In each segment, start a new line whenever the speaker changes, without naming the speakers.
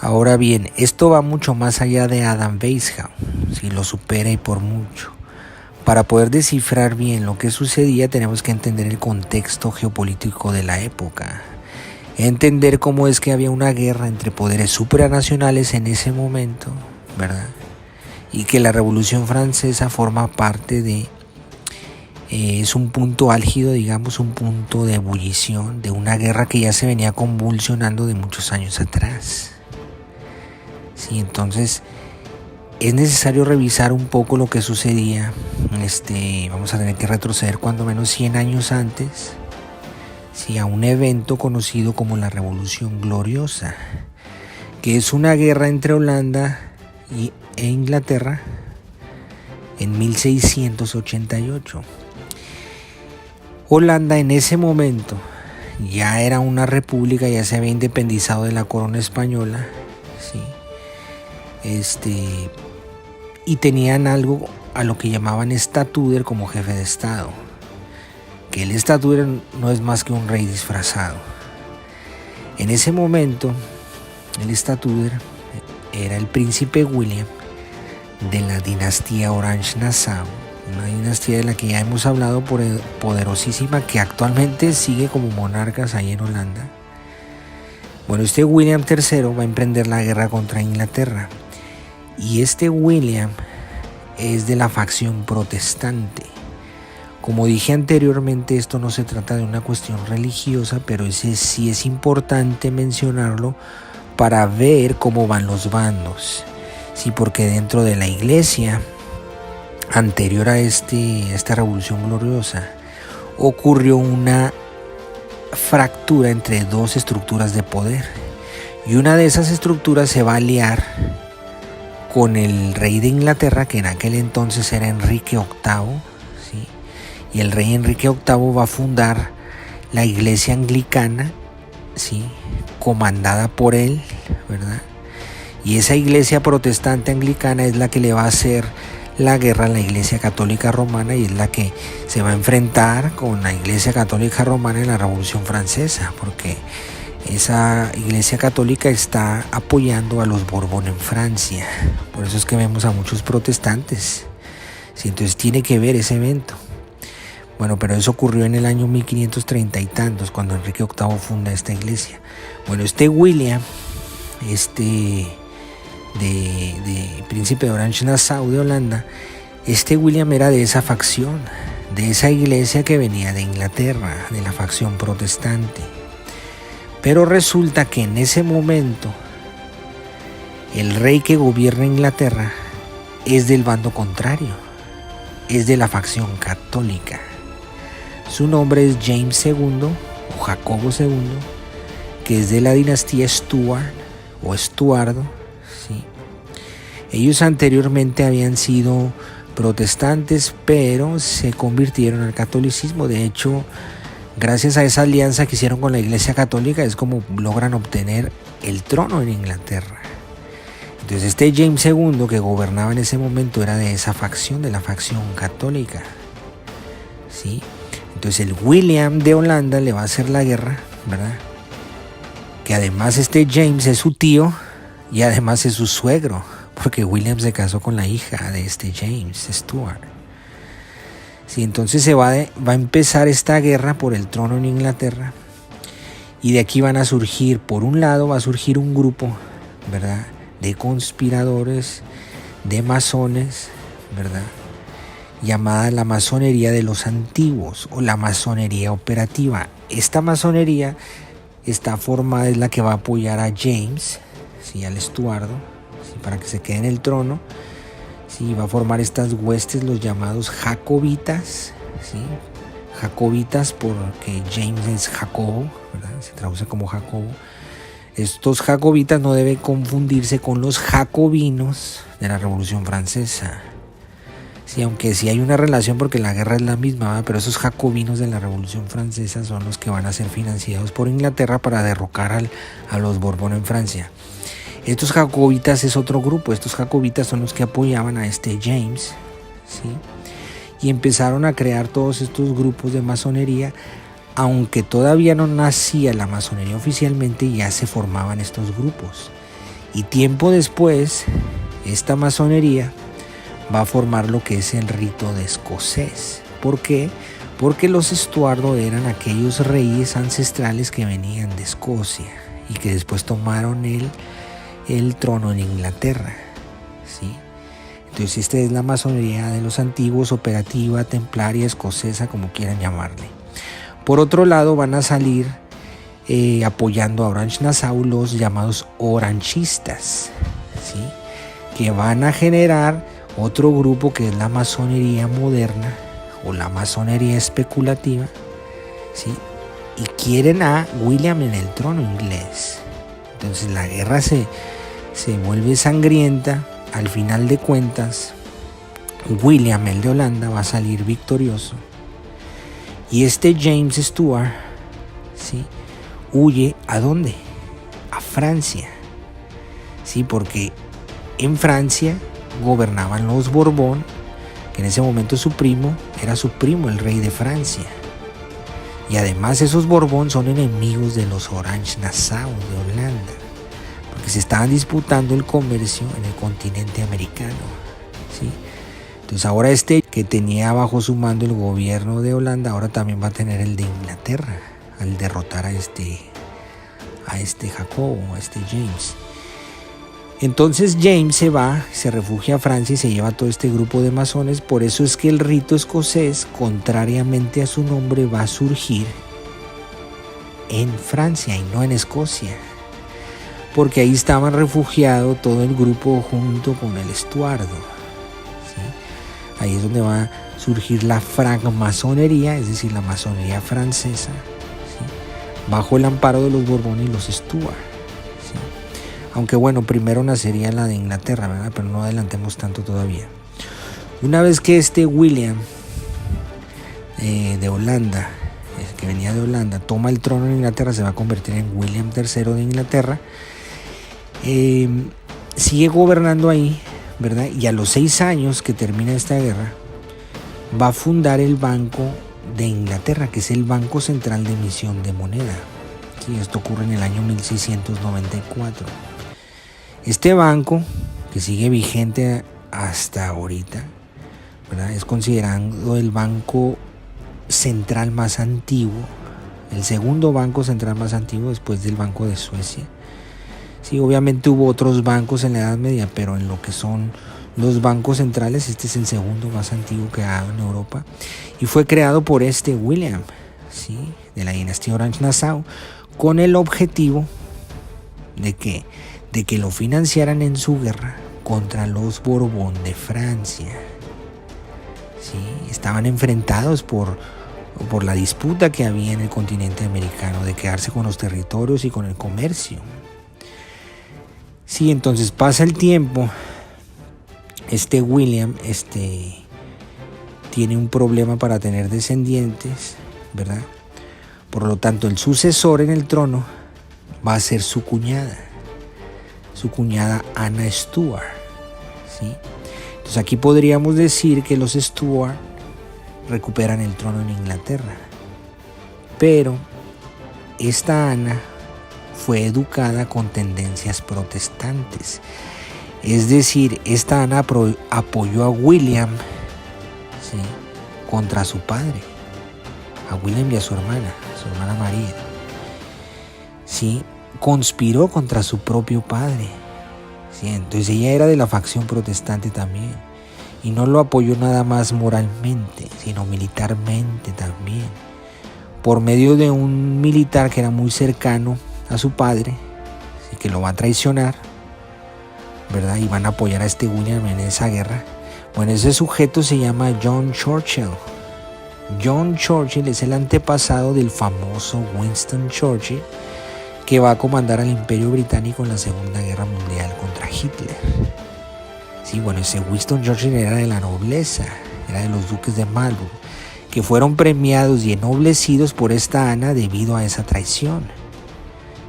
Ahora bien, esto va mucho más allá de Adam Weishaupt, si lo supera y por mucho. Para poder descifrar bien lo que sucedía tenemos que entender el contexto geopolítico de la época, entender cómo es que había una guerra entre poderes supranacionales en ese momento, ¿verdad? Y que la Revolución Francesa forma parte de, es un punto álgido, digamos, un punto de ebullición de una guerra que ya se venía convulsionando de muchos años atrás. Sí, entonces es necesario revisar un poco lo que sucedía. Vamos a tener que retroceder cuando menos 100 años antes, sí, a un evento conocido como la Revolución Gloriosa, que es una guerra entre Holanda e Inglaterra en 1688. Holanda en ese momento ya era una república, ya se había independizado de la corona española, ¿sí? Y tenían algo a lo que llamaban Stadtüter como jefe de estado, que el Stadtüter no es más que un rey disfrazado. En ese momento el Stadtüter era el príncipe William de la dinastía Orange-Nassau, una dinastía de la que ya hemos hablado, poderosísima, que actualmente sigue como monarcas ahí en Holanda. Bueno, este William III va a emprender la guerra contra Inglaterra. Y este William es de la facción protestante. Como dije anteriormente, esto no se trata de una cuestión religiosa, pero ese sí es importante mencionarlo para ver cómo van los bandos. Sí, porque dentro de la iglesia anterior a esta Revolución Gloriosa ocurrió una fractura entre dos estructuras de poder. Y una de esas estructuras se va a aliar con el rey de Inglaterra, que en aquel entonces era Enrique VIII, ¿sí? Y el rey Enrique VIII va a fundar la iglesia anglicana, ¿sí? Comandada por él, ¿verdad? Y esa iglesia protestante anglicana es la que le va a hacer la guerra a la iglesia católica romana, y es la que se va a enfrentar con la iglesia católica romana en la Revolución Francesa, porque esa iglesia católica está apoyando a los Borbón en Francia. Por eso es que vemos a muchos protestantes. Sí, entonces tiene que ver ese evento. Bueno, pero eso ocurrió en el año 1530 y tantos, cuando Enrique VIII funda esta iglesia. Bueno, este William, de príncipe de Orange-Nassau de Holanda, este William era de esa facción, de esa iglesia que venía de Inglaterra, de la facción protestante. Pero resulta que en ese momento el rey que gobierna Inglaterra es del bando contrario, es de la facción católica. Su nombre es James II o Jacobo II, que es de la dinastía Stuart o Estuardo, ¿sí? Ellos anteriormente habían sido protestantes, pero se convirtieron al catolicismo. De hecho, gracias a esa alianza que hicieron con la Iglesia Católica es como logran obtener el trono en Inglaterra. Entonces este James II, que gobernaba en ese momento, era de esa facción, de la facción católica, ¿sí? Entonces el William de Holanda le va a hacer la guerra, ¿verdad? Que además este James es su tío y además es su suegro, porque William se casó con la hija de este James, Stuart. Sí, entonces va a empezar esta guerra por el trono en Inglaterra, y de aquí van a surgir, por un lado va a surgir un grupo, ¿verdad?, de conspiradores, de masones, ¿verdad?, llamada la masonería de los antiguos o la masonería operativa. Esta masonería está formada, es la que va a apoyar a James, ¿sí?, al Estuardo, ¿sí?, para que se quede en el trono. Sí, va a formar estas huestes, los llamados jacobitas, ¿sí? Jacobitas porque James es Jacobo, ¿verdad?, se traduce como Jacobo. Estos jacobitas no deben confundirse con los jacobinos de la Revolución Francesa. Sí, aunque sí hay una relación porque la guerra es la misma, ¿verdad?, pero esos jacobinos de la Revolución Francesa son los que van a ser financiados por Inglaterra para derrocar a los Borbón en Francia. Estos jacobitas es otro grupo. Estos jacobitas son los que apoyaban a este James, ¿sí? Y empezaron a crear todos estos grupos de masonería. Aunque todavía no nacía la masonería oficialmente, ya se formaban estos grupos. Y tiempo después, esta masonería va a formar lo que es el rito de escocés. ¿Por qué? Porque los Estuardo eran aquellos reyes ancestrales que venían de Escocia y que después tomaron el trono en Inglaterra, ¿sí? Entonces esta es la masonería de los antiguos, operativa, templaria, escocesa, como quieran llamarle. Por otro lado van a salir apoyando a Orange-Nassau los llamados oranchistas, ¿sí? Que van a generar otro grupo que es la masonería moderna o la masonería especulativa, ¿sí? Y quieren a William en el trono inglés. Entonces la guerra se vuelve sangrienta. Al final de cuentas, William, el de Holanda, va a salir victorioso. Y este James Stuart, ¿sí?, huye ¿a dónde? A Francia. Sí, porque en Francia gobernaban los Borbón, que en ese momento era su primo, el rey de Francia. Y además esos Borbón son enemigos de los Orange-Nassau de Holanda, porque se estaban disputando el comercio en el continente americano, ¿sí? Entonces ahora que tenía bajo su mando el gobierno de Holanda, ahora también va a tener el de Inglaterra, al derrotar a este Jacobo, a este James. Entonces James se refugia a Francia y se lleva a todo este grupo de masones. Por eso es que el rito escocés, contrariamente a su nombre, va a surgir en Francia y no en Escocia, porque ahí estaban refugiados todo el grupo junto con el Estuardo, ¿sí? Ahí es donde va a surgir la francmasonería, es decir, la masonería francesa, ¿sí?, bajo el amparo de los Borbón y los Stuart, ¿sí? Aunque bueno, primero nacería la de Inglaterra, ¿verdad? Pero no adelantemos tanto todavía. Una vez que este William de Holanda, que venía de Holanda, toma el trono en Inglaterra, se va a convertir en William III de Inglaterra. Sigue gobernando ahí, ¿verdad? Y a los 6 años que termina esta guerra, va a fundar el Banco de Inglaterra, que es el Banco Central de Emisión de Moneda. Sí, esto ocurre en el año 1694. Este banco, que sigue vigente hasta ahorita, ¿verdad?, es considerado el banco central más antiguo, el segundo banco central más antiguo después del Banco de Suecia. Sí, obviamente hubo otros bancos en la Edad Media, pero en lo que son los bancos centrales, este es el segundo más antiguo que ha en Europa, y fue creado por este William, ¿sí?, de la dinastía Orange-Nassau, con el objetivo de que lo financiaran en su guerra contra los Borbón de Francia. ¿Sí? Estaban enfrentados por la disputa que había en el continente americano de quedarse con los territorios y con el comercio. Sí, entonces pasa el tiempo, este William tiene un problema para tener descendientes, ¿verdad? Por lo tanto, el sucesor en el trono va a ser su cuñada Anna Stuart, ¿sí? Entonces aquí podríamos decir que los Stuart recuperan el trono en Inglaterra, pero esta Ana fue educada con tendencias protestantes, es decir, esta Ana apoyó a William, ¿sí?, contra su padre, a William y a su hermana María, ¿sí?, conspiró contra su propio padre, ¿sí? Entonces ella era de la facción protestante también, y no lo apoyó nada más moralmente, sino militarmente también, por medio de un militar que era muy cercano a su padre, ¿sí?, que lo va a traicionar, ¿verdad? Y van a apoyar a este William en esa guerra. Bueno, ese sujeto se llama John Churchill. John Churchill es el antepasado del famoso Winston Churchill, que va a comandar al Imperio Británico en la Segunda Guerra Mundial contra Hitler. Sí, bueno, ese Winston Churchill era de la nobleza, era de los duques de Marlborough, que fueron premiados y ennoblecidos por esta Ana debido a esa traición.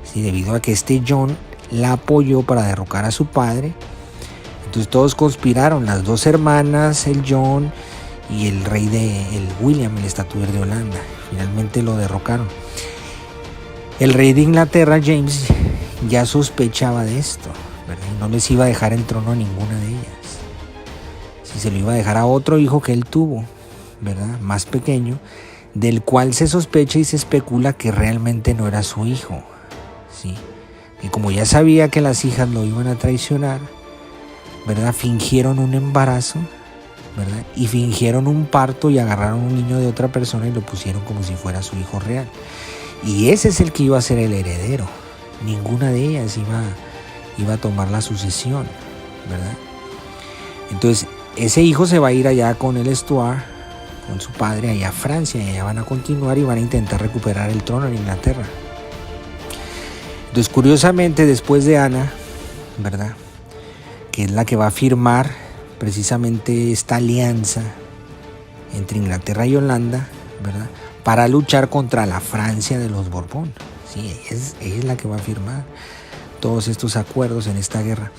Sí, debido a que este John la apoyó para derrocar a su padre. Entonces todos conspiraron, las dos hermanas, el John y el William, el estatuer de Holanda. Finalmente lo derrocaron. El rey de Inglaterra, James, ya sospechaba de esto, ¿verdad? Y no les iba a dejar el trono a ninguna de ellas. Si se lo iba a dejar a otro hijo que él tuvo, ¿verdad? Más pequeño, del cual se sospecha y se especula que realmente no era su hijo, ¿sí? Y como ya sabía que las hijas lo iban a traicionar, ¿verdad? Fingieron un embarazo, ¿verdad? Y fingieron un parto y agarraron un niño de otra persona y lo pusieron como si fuera su hijo real. Y ese es el que iba a ser el heredero. Ninguna de ellas iba a tomar la sucesión, ¿verdad? Entonces, ese hijo se va a ir allá con el Stuart, con su padre, allá a Francia, y allá van a continuar y van a intentar recuperar el trono en Inglaterra. Entonces, curiosamente, después de Ana, ¿verdad?, que es la que va a firmar precisamente esta alianza entre Inglaterra y Holanda, ¿verdad?, para luchar contra la Francia de los Borbón. Sí, ella es la que va a firmar todos estos acuerdos en esta guerra.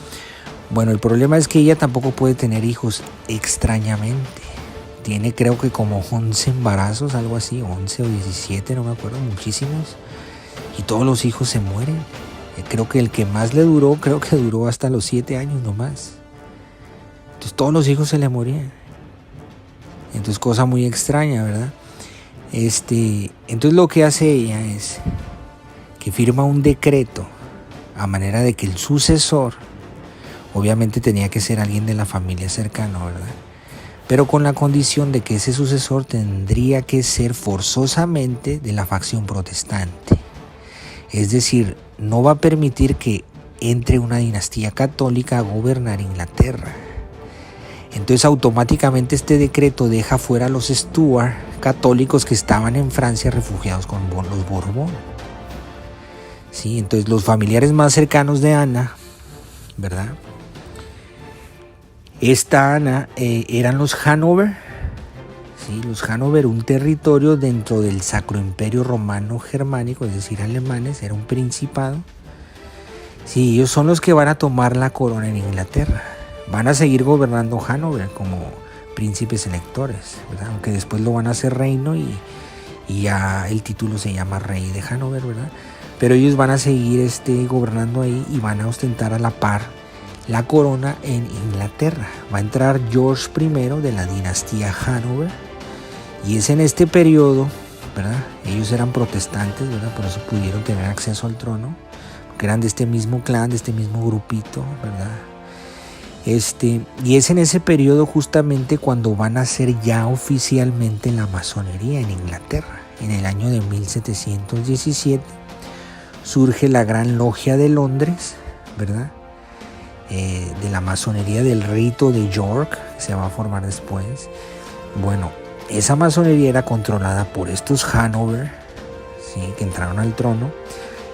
Bueno, el problema es que ella tampoco puede tener hijos, extrañamente. Tiene, creo que como 11 embarazos, algo así, 11 o 17, no me acuerdo, muchísimos. Y todos los hijos se mueren. Creo que el que más le duró, creo que duró hasta los 7 años nomás. Entonces todos los hijos se le morían. Entonces, cosa muy extraña, ¿verdad? Entonces lo que hace ella es que firma un decreto a manera de que el sucesor, obviamente tenía que ser alguien de la familia cercana, ¿verdad?, pero con la condición de que ese sucesor tendría que ser forzosamente de la facción protestante. Es decir, no va a permitir que entre una dinastía católica a gobernar Inglaterra. Entonces automáticamente este decreto deja fuera a los Stuart católicos que estaban en Francia refugiados con los Borbón. Sí, entonces los familiares más cercanos de Ana, ¿verdad?, esta Ana eran los Hanover, ¿sí? Los Hanover, un territorio dentro del Sacro Imperio Romano Germánico, es decir, alemanes, era un principado. Sí, ellos son los que van a tomar la corona en Inglaterra. Van a seguir gobernando Hanover como príncipes electores, ¿verdad?, aunque después lo van a hacer reino y ya el título se llama Rey de Hanover, ¿verdad? Pero ellos van a seguir gobernando ahí y van a ostentar a la par la corona en Inglaterra. Va a entrar George I de la dinastía Hanover, y es en este periodo, ¿verdad? Ellos eran protestantes, ¿verdad? Por eso pudieron tener acceso al trono, porque eran de este mismo clan, de este mismo grupito, ¿verdad? Y es en ese periodo justamente cuando van a ser ya oficialmente la masonería en Inglaterra. En el año de 1717 surge la Gran Logia de Londres, ¿verdad?, de la masonería del rito de York, que se va a formar después. Bueno, esa masonería era controlada por estos Hanover, ¿sí?, que entraron al trono,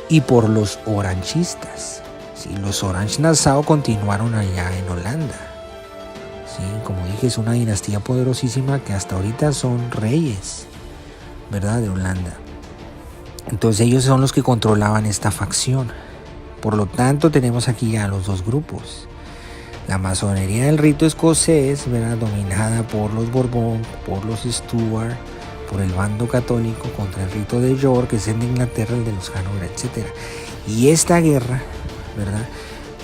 y por los oranchistas. ¿Sí? Los Orange-Nassau continuaron allá en Holanda. ¿Sí? Como dije, es una dinastía poderosísima que hasta ahorita son reyes, ¿verdad?, de Holanda. Entonces ellos son los que controlaban esta facción. Por lo tanto, tenemos aquí ya los dos grupos. La masonería del rito escocés, ¿verdad?, dominada por los Borbón, por los Stuart, por el bando católico, contra el rito de York, que es el de Inglaterra, el de los Hanover, etc. Y esta guerra, ¿verdad?,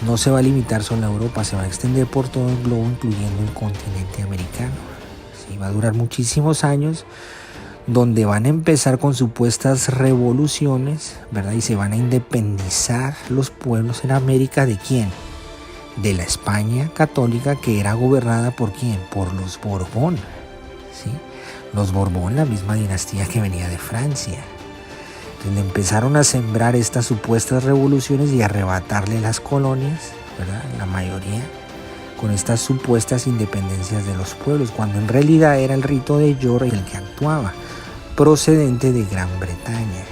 no se va a limitar solo a Europa, se va a extender por todo el globo, incluyendo el continente americano. Sí, va a durar muchísimos años, donde van a empezar con supuestas revoluciones, ¿verdad?, y se van a independizar los pueblos en América. ¿De quién? De la España católica, que era gobernada por ¿quién? Por los Borbón, ¿sí? Los Borbón, la misma dinastía que venía de Francia, donde empezaron a sembrar estas supuestas revoluciones y arrebatarle las colonias, ¿verdad?, la mayoría, con estas supuestas independencias de los pueblos, cuando en realidad era el rito de York el que actuaba, procedente de Gran Bretaña.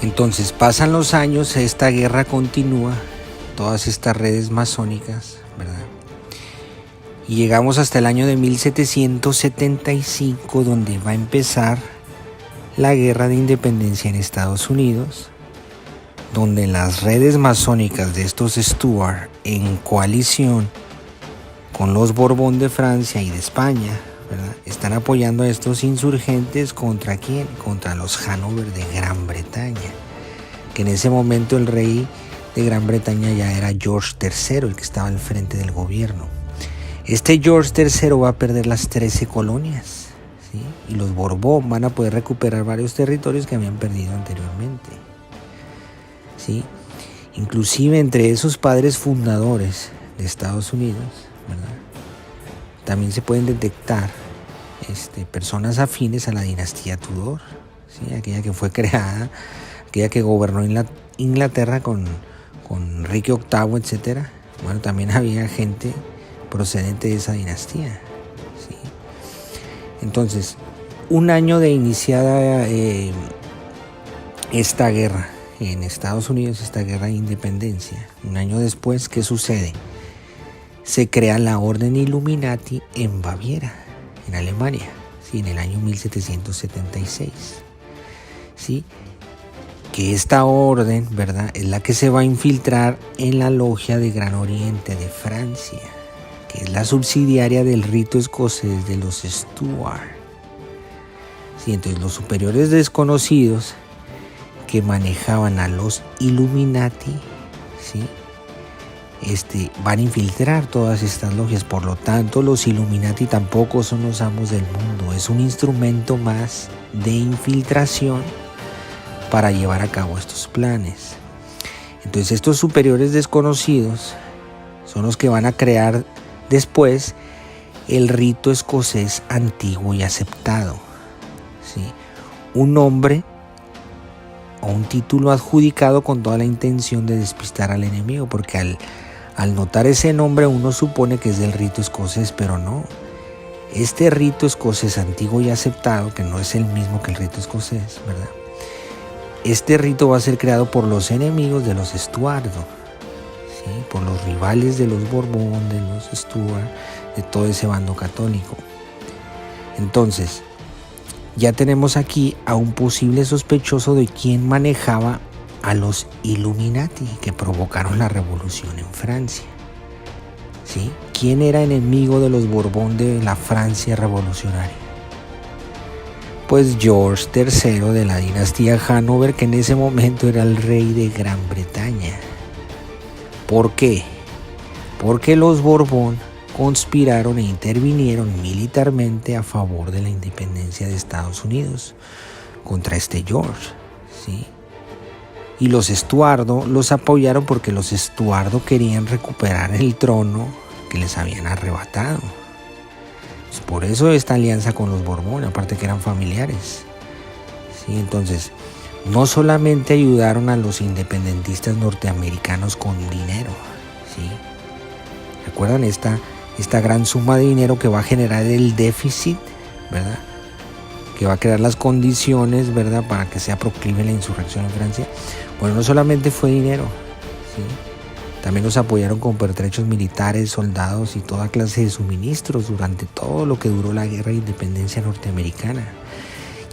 Entonces pasan los años, esta guerra continúa, todas estas redes masónicas, ¿verdad? Y llegamos hasta el año de 1775, donde va a empezar la guerra de independencia en Estados Unidos, donde las redes masónicas de estos Stuart, en coalición con los Borbón de Francia y de España, ¿verdad?, están apoyando a estos insurgentes. ¿Contra quién? Contra los Hanover de Gran Bretaña, que en ese momento el rey de Gran Bretaña ya era George III, el que estaba al frente del gobierno. Este George III va a perder las 13 colonias, ¿sí? Y los Borbón van a poder recuperar varios territorios que habían perdido anteriormente, ¿sí? Inclusive entre esos padres fundadores de Estados Unidos, ¿verdad?, también se pueden detectar personas afines a la dinastía Tudor, ¿sí? Aquella que fue creada, aquella que gobernó Inglaterra con Enrique VIII, etc. Bueno, también había gente procedente de esa dinastía, ¿sí? Entonces, un año de iniciada esta guerra en Estados Unidos, esta guerra de independencia, un año después, ¿qué sucede? Se crea la Orden Illuminati en Baviera, en Alemania, ¿sí? En el año 1776, ¿sí? Que esta orden, ¿verdad?, es la que se va a infiltrar en la Logia de Gran Oriente de Francia, que es la subsidiaria del rito escocés de los Stuart. ¿Sí? Entonces los superiores desconocidos que manejaban a los Illuminati, ¿sí?, van a infiltrar todas estas logias. Por lo tanto, los Illuminati tampoco son los amos del mundo, es un instrumento más de infiltración para llevar a cabo estos planes. Entonces estos superiores desconocidos son los que van a crear después el rito escocés antiguo y aceptado, ¿sí? Un nombre o un título adjudicado con toda la intención de despistar al enemigo, porque al notar ese nombre uno supone que es del rito escocés, pero no. Este rito escocés antiguo y aceptado, que no es el mismo que el rito escocés, ¿verdad?, este rito va a ser creado por los enemigos de los Estuardo, ¿sí?, por los rivales de los Borbón, de los Stuart, de todo ese bando católico. Entonces, ya tenemos aquí a un posible sospechoso de quién manejaba a los Illuminati que provocaron la revolución en Francia, ¿sí? ¿Quién era enemigo de los Borbón de la Francia revolucionaria? Pues George III de la dinastía Hanover, que en ese momento era el rey de Gran Bretaña. ¿Por qué? Porque los Borbón conspiraron e intervinieron militarmente a favor de la independencia de Estados Unidos contra este George, ¿sí? Y los Estuardo los apoyaron porque los Estuardo querían recuperar el trono que les habían arrebatado. Pues por eso esta alianza con los Borbón, aparte que eran familiares, ¿sí? Entonces, no solamente ayudaron a los independentistas norteamericanos con dinero, ¿sí? ¿Recuerdan esta gran suma de dinero que va a generar el déficit, ¿verdad?, que va a crear las condiciones, ¿verdad?, para que sea proclive la insurrección en Francia? Bueno, no solamente fue dinero, ¿sí?, también los apoyaron con pertrechos militares, soldados y toda clase de suministros durante todo lo que duró la guerra de independencia norteamericana.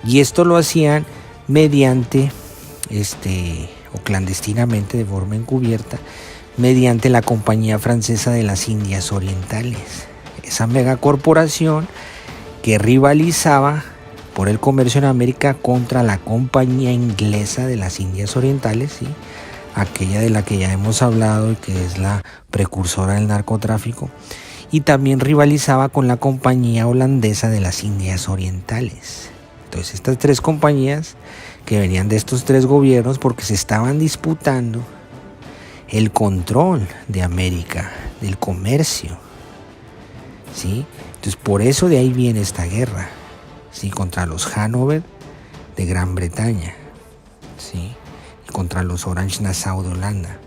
Y esto lo hacían mediante, o clandestinamente, de forma encubierta, mediante la Compañía Francesa de las Indias Orientales, esa megacorporación que rivalizaba por el comercio en América contra la Compañía Inglesa de las Indias Orientales, ¿sí?, aquella de la que ya hemos hablado y que es la precursora del narcotráfico, y también rivalizaba con la Compañía Holandesa de las Indias Orientales. Entonces estas tres compañías que venían de estos tres gobiernos, porque se estaban disputando el control de América, del comercio, ¿sí? Entonces por eso de ahí viene esta guerra, ¿sí?, contra los Hanover de Gran Bretaña, ¿sí?, y contra los Orange-Nassau de Holanda.